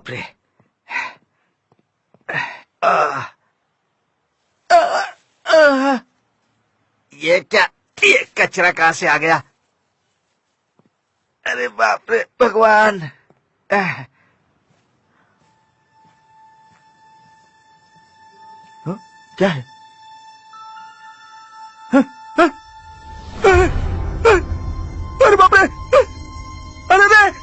बाप रे। ये क्या, ये कचरा कहाँ से आ गया? अरे बाप रे भगवान। हाँ, क्या है? हाँ, हाँ, अरे बाप रे, अरे रे,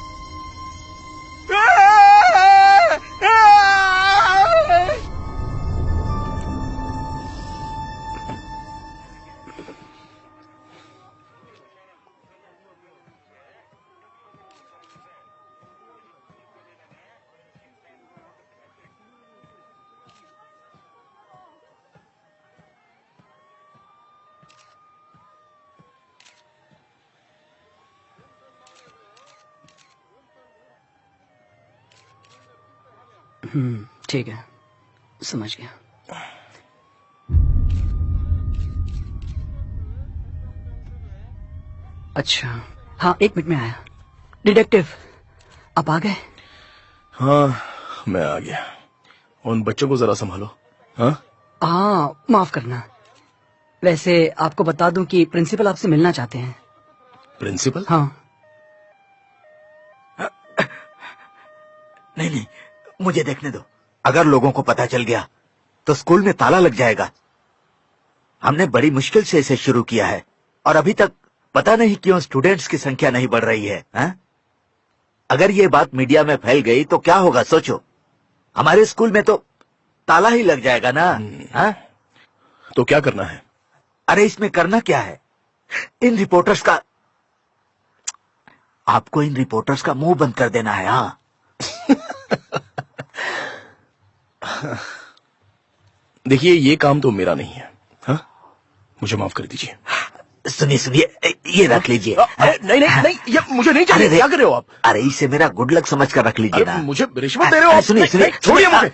ठीक है, समझ गया। अच्छा, हाँ 1 मिनट में आया। डिटेक्टिव, आप आ गए? हाँ, मैं आ गया। उन बच्चों को जरा संभालो। हाँ, माफ करना। वैसे आपको बता दूं कि प्रिंसिपल आपसे मिलना चाहते हैं। प्रिंसिपल? हाँ। नहीं नहीं, मुझे देखने दो। अगर लोगों को पता चल गया तो स्कूल में ताला लग जाएगा। हमने बड़ी मुश्किल से इसे शुरू किया है और अभी तक पता नहीं क्यों स्टूडेंट्स की संख्या नहीं बढ़ रही है, हा? अगर ये बात मीडिया में फैल गई तो क्या होगा सोचो। हमारे स्कूल में तो ताला ही लग जाएगा ना। हा? तो क्या करना है? अरे इसमें करना क्या है, इन रिपोर्टर्स का, आपको इन रिपोर्टर्स का मुंह बंद कर देना है। हाँ देखिए, ये काम तो मेरा नहीं है। हाँ? मुझे माफ कर दीजिए। सुनिए सुनिए, ये रख लीजिए। नहीं नहीं नहीं, ये मुझे नहीं चाहिए। क्या कर रहे हो आप? अरे इसे मेरा गुड लक समझ कर रख लीजिए ना। मुझे रिश्वत दे रहे हो आप? सुनिए सुनिए, छोड़िए मुझे।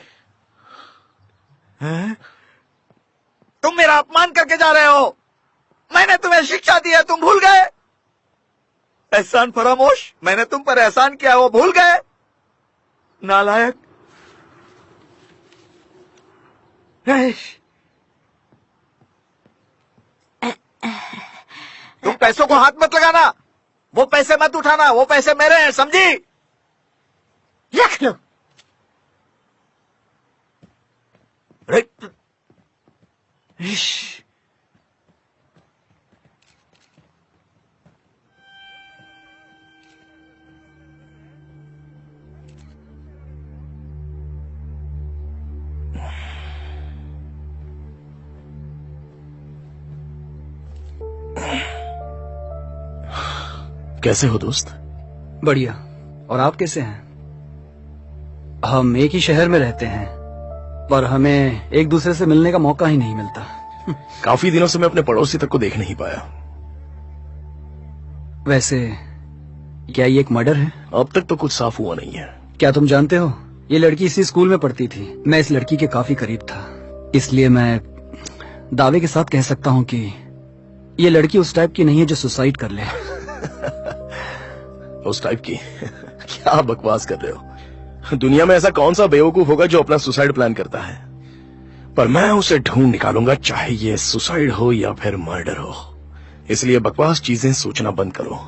तुम मेरा अपमान करके जा रहे हो। मैंने तुम्हें शिक्षा दी है, तुम भूल गए? एहसान फरामोश, मैंने तुम पर एहसान किया, वो भूल गए? नालायक। तुम पैसों को हाथ मत लगाना, वो पैसे मत उठाना, वो पैसे मेरे हैं, समझी? रख लो। कैसे हो दोस्त? बढ़िया। और आप कैसे हैं? हम एक ही शहर में रहते हैं पर हमें एक दूसरे से मिलने का मौका ही नहीं मिलता। काफी दिनों से मैं अपने पड़ोसी तक को देख नहीं पाया। वैसे क्या ये एक मर्डर है? अब तक तो कुछ साफ हुआ नहीं है। क्या तुम जानते हो, ये लड़की इसी स्कूल में पढ़ती थी। मैं इस लड़की के काफी करीब था, इसलिए मैं दावे के साथ कह सकता हूँ कि ये लड़की उस टाइप की नहीं है जो सुसाइड कर ले। उस टाइप की? क्या बकवास कर रहे हो? दुनिया में ऐसा कौन सा बेवकूफ होगा जो अपना सुसाइड प्लान करता है? पर मैं उसे ढूंढ निकालूंगा, चाहे ये सुसाइड हो या फिर मर्डर हो। इसलिए बकवास चीजें सोचना बंद करो।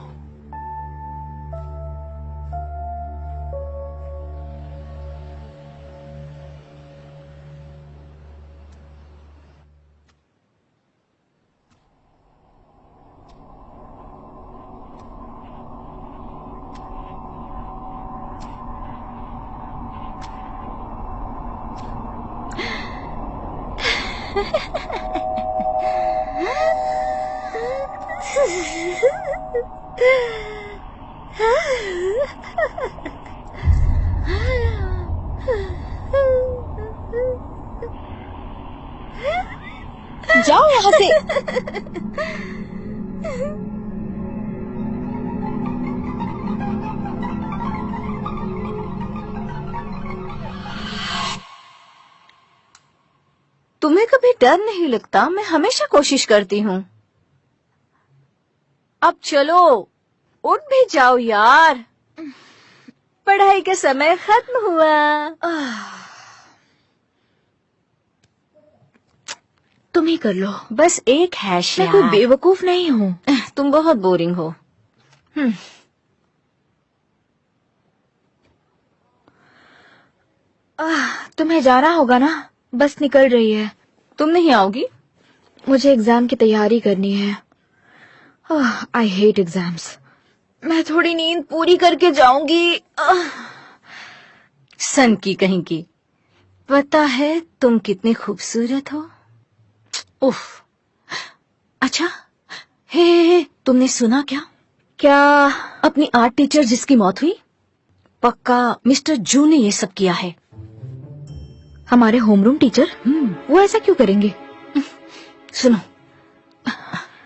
जाओ यहाँ से। तुम्हें कभी डर नहीं लगता? मैं हमेशा कोशिश करती हूँ। अब चलो, उठ भी जाओ यार। पढ़ाई का समय खत्म हुआ। तुम ही कर लो। बस एक हैश मैं कोई बेवकूफ नहीं हूँ। तुम बहुत बोरिंग हो। तुम्हें जाना होगा ना, बस निकल रही है। तुम नहीं आओगी? मुझे एग्जाम की तैयारी करनी है। I hate exams. मैं थोड़ी नींद पूरी करके जाऊंगी। सन की कहीं की। पता है तुम कितनी खूबसूरत हो। उफ। अच्छा, हे, तुमने सुना क्या? क्या? अपनी आर्ट टीचर जिसकी मौत हुई, पक्का मिस्टर जू ने ये सब किया है। हमारे होमरूम टीचर? वो ऐसा क्यों करेंगे? सुनो,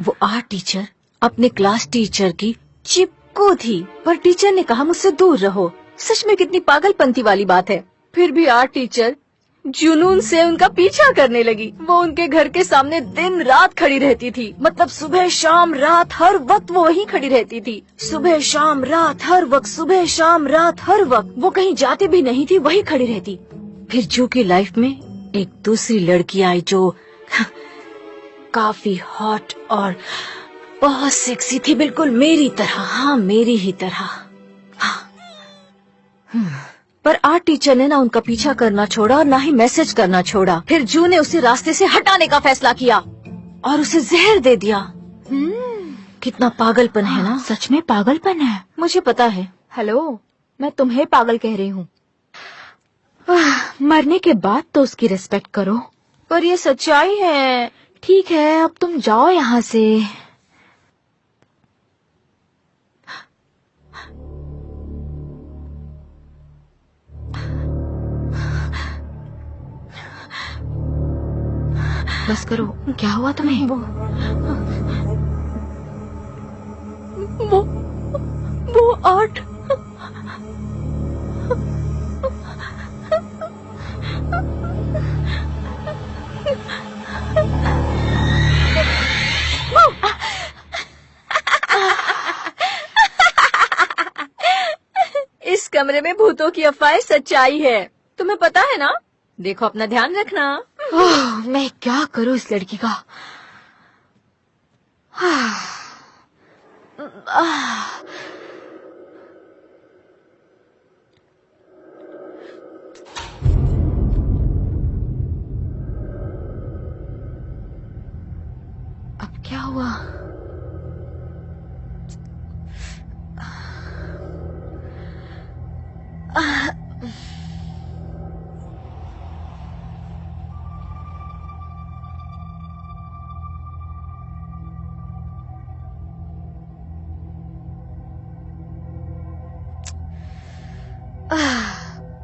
वो आर्ट टीचर अपने क्लास टीचर की चिपकू थी, पर टीचर ने कहा मुझसे दूर रहो। सच में कितनी पागलपंती वाली बात है। फिर भी आर्ट टीचर जुनून से उनका पीछा करने लगी। वो उनके घर के सामने दिन रात खड़ी रहती थी। मतलब सुबह शाम रात हर वक्त वो वहीं खड़ी रहती थी। सुबह शाम रात हर वक्त, सुबह शाम रात हर वक्त। वो कहीं जाती भी नहीं थी, वहीं खड़ी रहती। फिर जू की लाइफ में एक दूसरी लड़की आई जो काफी हॉट और बहुत सेक्सी थी, बिल्कुल मेरी तरह। हाँ, मेरी ही तरह। पर आर्ट टीचर ने ना उनका पीछा करना छोड़ा और ना ही मैसेज करना छोड़ा। फिर जू ने उसे रास्ते से हटाने का फैसला किया और उसे जहर दे दिया। कितना पागलपन है ना? सच में पागलपन है। मुझे पता है। हेलो, मैं तुम्हें पागल कह रही हूँ। मरने के बाद तो उसकी रिस्पेक्ट करो। पर ये सच्चाई है। ठीक है, अब तुम जाओ यहाँ से। बस करो। क्या हुआ तुम्हें? वो आर्ट। इस कमरे में भूतों की अफवाह सच्चाई है। तुम्हें पता है ना? देखो, अपना ध्यान रखना। मैं क्या करूं इस लड़की का? अब क्या हुआ?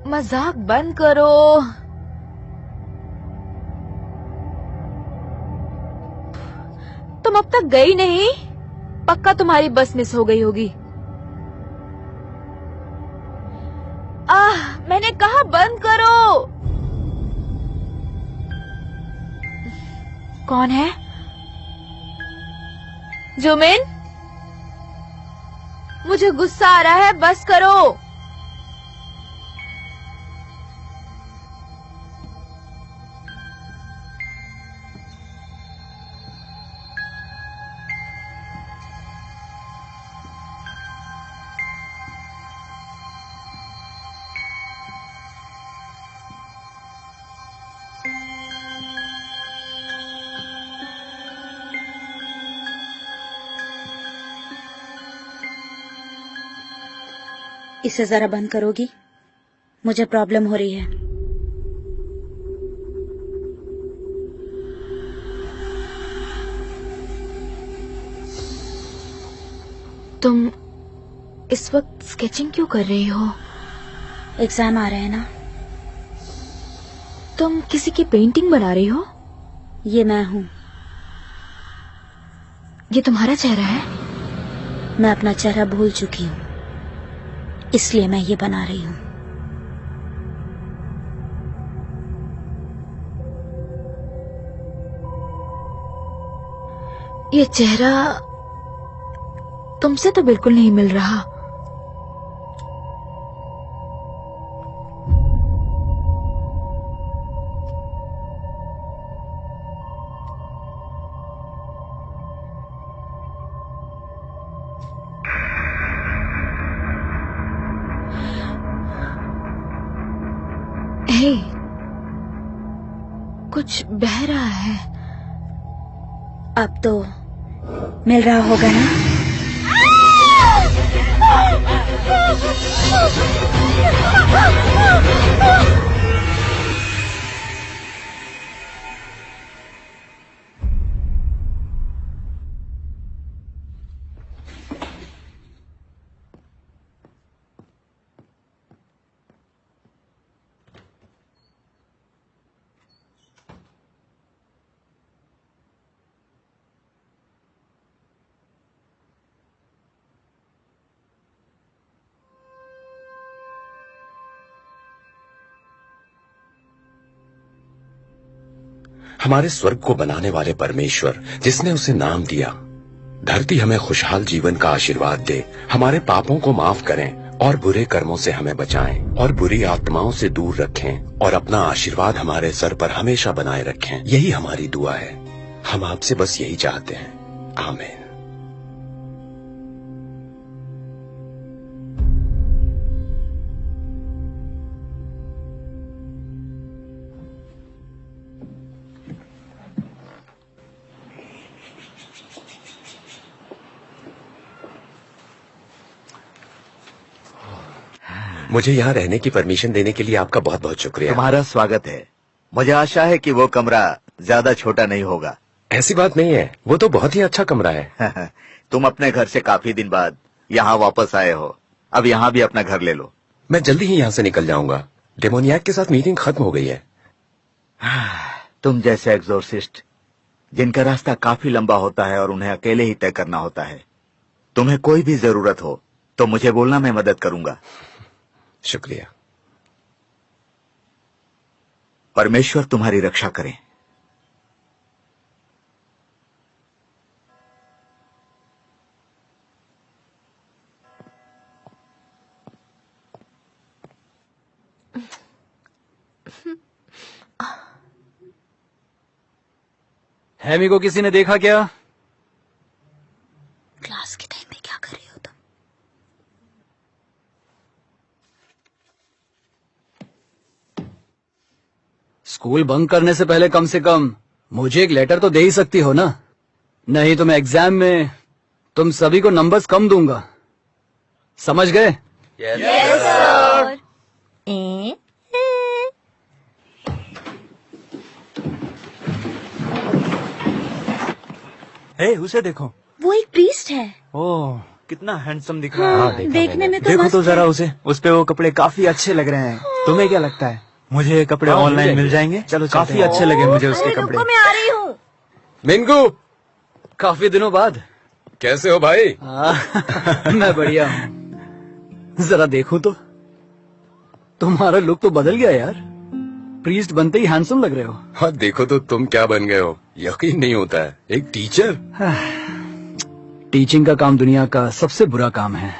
मजाक बंद करो। तुम अब तक गई नहीं? पक्का तुम्हारी बस मिस हो गई होगी। मैंने कहा बंद करो। कौन है? जुमिन, मुझे गुस्सा आ रहा है, बस करो। इसे जरा बंद करोगी? मुझे प्रॉब्लम हो रही है। तुम इस वक्त स्केचिंग क्यों कर रही हो? एग्जाम आ रहे हैं ना। तुम किसी की पेंटिंग बना रही हो? ये मैं हूँ। ये तुम्हारा चेहरा है? मैं अपना चेहरा भूल चुकी हूँ, इसलिए मैं ये बना रही हूँ। ये चेहरा तुमसे तो बिल्कुल नहीं मिल रहा। भाई कुछ बह रहा है। अब तो मिल रहा होगा ना? हमारे स्वर्ग को बनाने वाले परमेश्वर, जिसने उसे नाम दिया, धरती हमें खुशहाल जीवन का आशीर्वाद दे, हमारे पापों को माफ करें और बुरे कर्मों से हमें बचाएं और बुरी आत्माओं से दूर रखें और अपना आशीर्वाद हमारे सर पर हमेशा बनाए रखें। यही हमारी दुआ है। हम आपसे बस यही चाहते हैं। आमीन। मुझे यहाँ रहने की परमिशन देने के लिए आपका बहुत बहुत शुक्रिया। तुम्हारा स्वागत है। मुझे आशा है कि वो कमरा ज्यादा छोटा नहीं होगा। ऐसी बात नहीं है, वो तो बहुत ही अच्छा कमरा है। तुम अपने घर से काफी दिन बाद यहाँ वापस आए हो, अब यहाँ भी अपना घर ले लो। मैं जल्दी ही यहाँ से निकल जाऊंगा। डेमोनियाक के साथ मीटिंग खत्म हो गई है। तुम जैसे एग्जोर्सिस्ट जिनका रास्ता काफी लंबा होता है और उन्हें अकेले ही तय करना होता है, तुम्हें कोई भी जरूरत हो तो मुझे बोलना, मैं मदद करूंगा। शुक्रिया। परमेश्वर तुम्हारी रक्षा करे। हैमी को किसी ने देखा क्या? क्लास के टाइम में क्या कर रहे हो तुम? स्कूल बंक करने से पहले कम से कम मुझे एक लेटर तो दे ही सकती हो ना, नहीं तो मैं एग्जाम में तुम सभी को नंबर्स कम दूंगा। समझ गए? उसे देखो। वो एक प्रीस्ट है। ओह, कितना हैंडसम दिख रहा है। देखने में तो देखो मस्त तो जरा है। उसे, उस पे वो कपड़े काफी अच्छे लग रहे हैं। तुम्हें क्या लगता है, मुझे ये कपड़े ऑनलाइन मिल जाएंगे? चलो, काफी अच्छे लगे मुझे उसके कपड़े। रुको, मैं आ रही हूँ। मिंगू, काफी दिनों बाद। कैसे हो भाई? मैं बढ़िया हूँ। जरा देखो तो, तुम्हारा लुक तो बदल गया यार। प्रीस्ट बनते ही हैंडसम लग रहे हो। हाँ, देखो तो तुम क्या बन गए हो। यकीन नहीं होता है, एक टीचर। टीचिंग का काम दुनिया का सबसे बुरा काम है।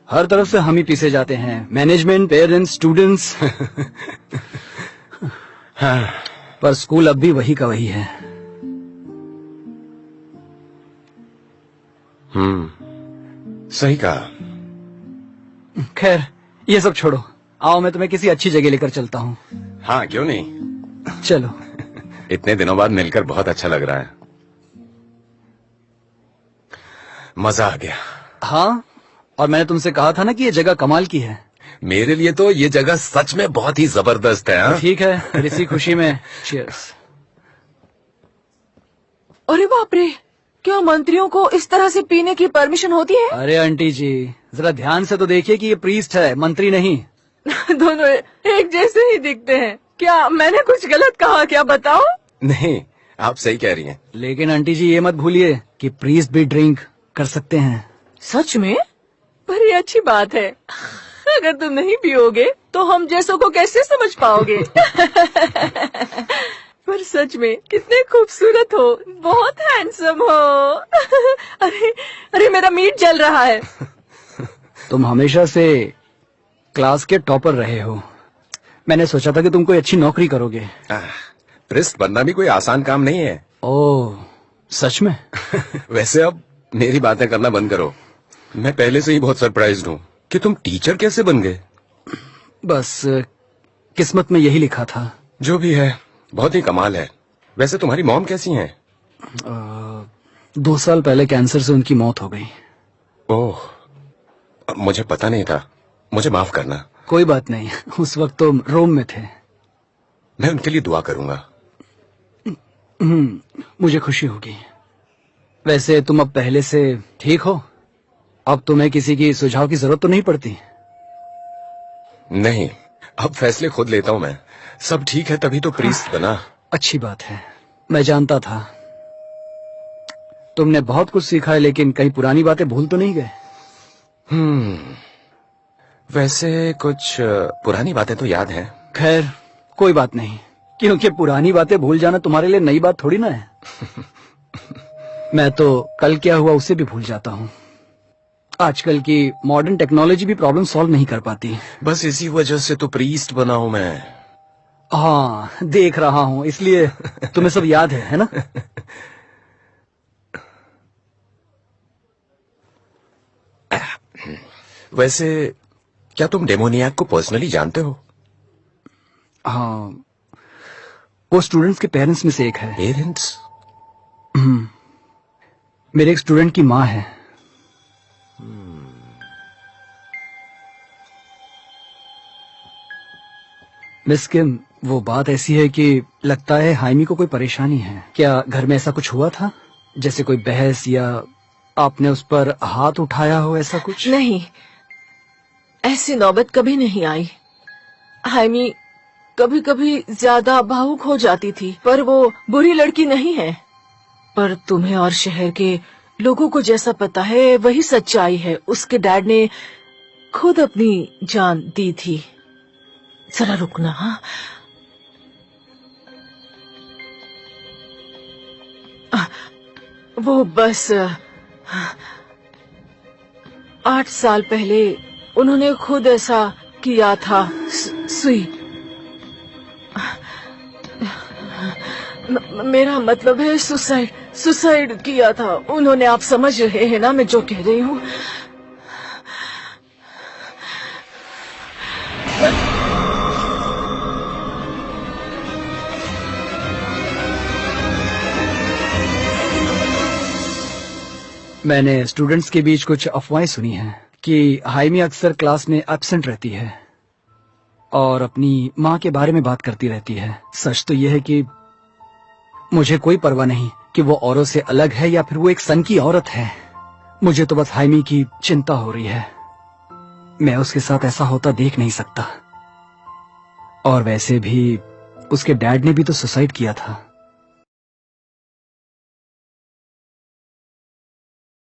हर तरफ से हम ही पीछे जाते हैं, मैनेजमेंट, पेरेंट्स, स्टूडेंट्स। पर स्कूल अब भी वही का वही है। सही कहा। खैर, ये सब छोड़ो, आओ मैं तुम्हें किसी अच्छी जगह लेकर चलता हूँ। हाँ, क्यों नहीं। चलो। इतने दिनों बाद मिलकर बहुत अच्छा लग रहा है। मजा आ गया। हाँ, और मैंने तुमसे कहा था ना कि ये जगह कमाल की है। मेरे लिए तो ये जगह सच में बहुत ही जबरदस्त है। हाँ? ठीक है, फिर इसी खुशी में चीयर्स। अरे बाप रे, क्या मंत्रियों को इस तरह से पीने की परमिशन होती है? अरे आंटी जी, जरा ध्यान से तो देखिए कि ये प्रीस्ट है, मंत्री नहीं। दोनों एक जैसे ही दिखते हैं। क्या मैंने कुछ गलत कहा क्या, बताओ? नहीं, आप सही कह रही हैं। लेकिन आंटी जी ये मत भूलिए कि प्रीस्ट भी ड्रिंक कर सकते हैं। सच में? पर ये अच्छी बात है। अगर तुम नहीं पियोगे तो हम जैसों को कैसे समझ पाओगे? पर सच में कितने खूबसूरत हो, बहुत हैंडसम हो। अरे अरे, मेरा मीट जल रहा है। तुम हमेशा से क्लास के टॉपर रहे हो। मैंने सोचा था कि तुम कोई अच्छी नौकरी करोगे। प्रिस्ट बनना भी कोई आसान काम नहीं है। ओह, सच में? वैसे अब मेरी बातें करना बंद करो। मैं पहले से ही बहुत सरप्राइज्ड हूँ कि तुम टीचर कैसे बन गए। बस किस्मत में यही लिखा था। जो भी है, बहुत ही कमाल है। वैसे तुम्हारी मॉम कैसी हैं? 2 साल पहले कैंसर से उनकी मौत हो गई। ओह, मुझे पता नहीं था, मुझे माफ करना। कोई बात नहीं, उस वक्त तो रोम में थे। मैं उनके लिए दुआ करूंगा। मुझे खुशी होगी। वैसे तुम अब पहले से ठीक हो? अब तुम्हें किसी की सुझाव की जरूरत तो नहीं पड़ती? नहीं, अब फैसले खुद लेता हूं मैं। सब ठीक है तभी तो प्रीस्ट बना। अच्छी बात है, मैं जानता था। तुमने बहुत कुछ सीखा है, लेकिन कई पुरानी बातें भूल तो नहीं गए? वैसे कुछ पुरानी बातें तो याद हैं। खैर, कोई बात नहीं, क्योंकि पुरानी बातें भूल जाना तुम्हारे लिए नई बात थोड़ी ना है। मैं तो कल क्या हुआ उसे भी भूल जाता हूँ। आजकल की मॉडर्न टेक्नोलॉजी भी प्रॉब्लम सॉल्व नहीं कर पाती। बस इसी वजह से तो प्रीस्ट बना हूं मैं। हाँ, देख रहा हूँ, इसलिए तुम्हें सब याद है ना? वैसे क्या तुम डेमोनियाक को पर्सनली जानते हो? हाँ, वो स्टूडेंट्स के पेरेंट्स में से एक है। पेरेंट्स? मेरे एक स्टूडेंट की माँ है। मिस किम, वो बात ऐसी है कि लगता है हाइमी को कोई परेशानी है। क्या घर में ऐसा कुछ हुआ था, जैसे कोई बहस या आपने उस पर हाथ उठाया हो, ऐसा कुछ? नहीं, ऐसी नौबत कभी नहीं आई। हाइमी कभी कभी ज्यादा भावुक हो जाती थी, पर वो बुरी लड़की नहीं है। पर तुम्हें और शहर के लोगों को जैसा पता है वही सच्चाई है। उसके डैड ने खुद अपनी जान दी थी। जरा रुकना। हाँ, वो बस 8 साल पहले उन्होंने खुद ऐसा किया था। सुई, मेरा मतलब है सुसाइड किया था उन्होंने। आप समझ रहे हैं ना मैं जो कह रही हूँ? मैंने स्टूडेंट्स के बीच कुछ अफवाहें सुनी हैं कि हाइमी अक्सर क्लास में एब्सेंट रहती है और अपनी माँ के बारे में बात करती रहती है। सच तो यह है कि मुझे कोई परवाह नहीं कि वो औरों से अलग है या फिर वो एक सन की औरत है। मुझे तो बस हाइमी की चिंता हो रही है। मैं उसके साथ ऐसा होता देख नहीं सकता। और वैसे भी उसके डैड ने भी तो सुसाइड किया था।